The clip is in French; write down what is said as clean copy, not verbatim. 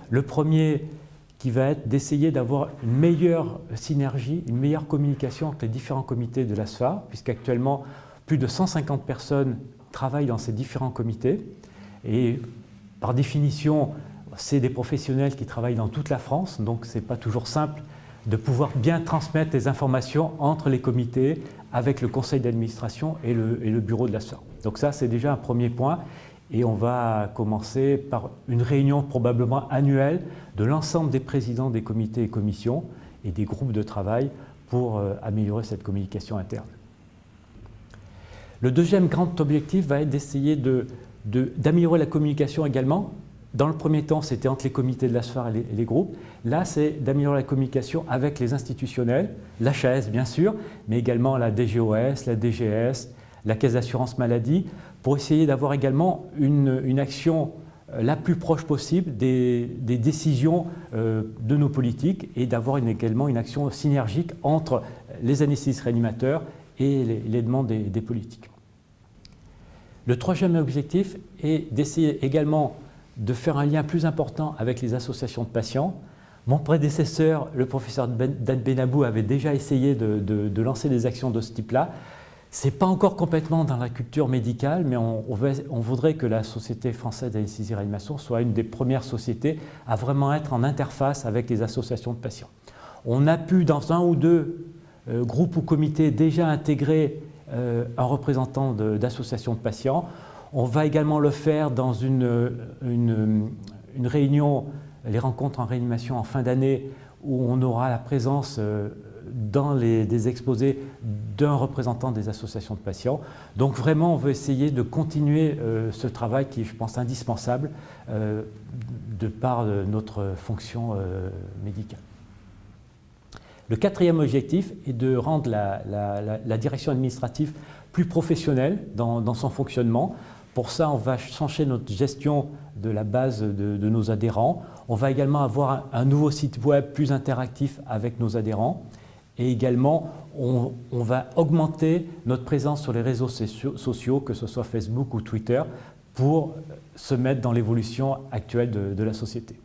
Le premier qui va être d'essayer d'avoir une meilleure synergie, une meilleure communication entre les différents comités de l'ASFA, puisqu'actuellement, plus de 150 personnes travaillent dans ces différents comités. Et par définition, c'est des professionnels qui travaillent dans toute la France, donc ce n'est pas toujours simple de pouvoir bien transmettre les informations entre les comités, avec le conseil d'administration et le bureau de l'ASFA. Donc ça, c'est déjà un premier point. Et on va commencer par une réunion probablement annuelle de l'ensemble des présidents des comités et commissions et des groupes de travail pour améliorer cette communication interne. Le deuxième grand objectif va être d'essayer d'améliorer la communication également. Dans le premier temps, c'était entre les comités de l'ASFAR et les groupes. Là, c'est d'améliorer la communication avec les institutionnels, l'HAS bien sûr, mais également la DGOS, la DGS, la Caisse d'assurance maladie, pour essayer d'avoir également une action la plus proche possible des décisions de nos politiques et d'avoir également une action synergique entre les anesthésistes réanimateurs et les demandes des politiques. Le troisième objectif est d'essayer également de faire un lien plus important avec les associations de patients. Mon prédécesseur, le professeur Dan Benabou, avait déjà essayé de lancer des actions de ce type-là. Ce n'est pas encore complètement dans la culture médicale, mais on voudrait que la Société française d'anesthésie et réanimation soit une des premières sociétés à vraiment être en interface avec les associations de patients. On a pu, dans un ou deux groupes ou comités, déjà intégrer un représentant d'associations de patients. On va également le faire dans une réunion, les rencontres en réanimation en fin d'année, où on aura la présence dans des exposés d'un représentant des associations de patients. Donc vraiment, on veut essayer de continuer ce travail qui est, je pense, indispensable de par notre fonction médicale. Le quatrième objectif est de rendre la direction administrative plus professionnelle dans son fonctionnement. Pour ça, on va changer notre gestion de la base de nos adhérents. On va également avoir un nouveau site web plus interactif avec nos adhérents. Et également, on va augmenter notre présence sur les réseaux sociaux, que ce soit Facebook ou Twitter, pour se mettre dans l'évolution actuelle de la société.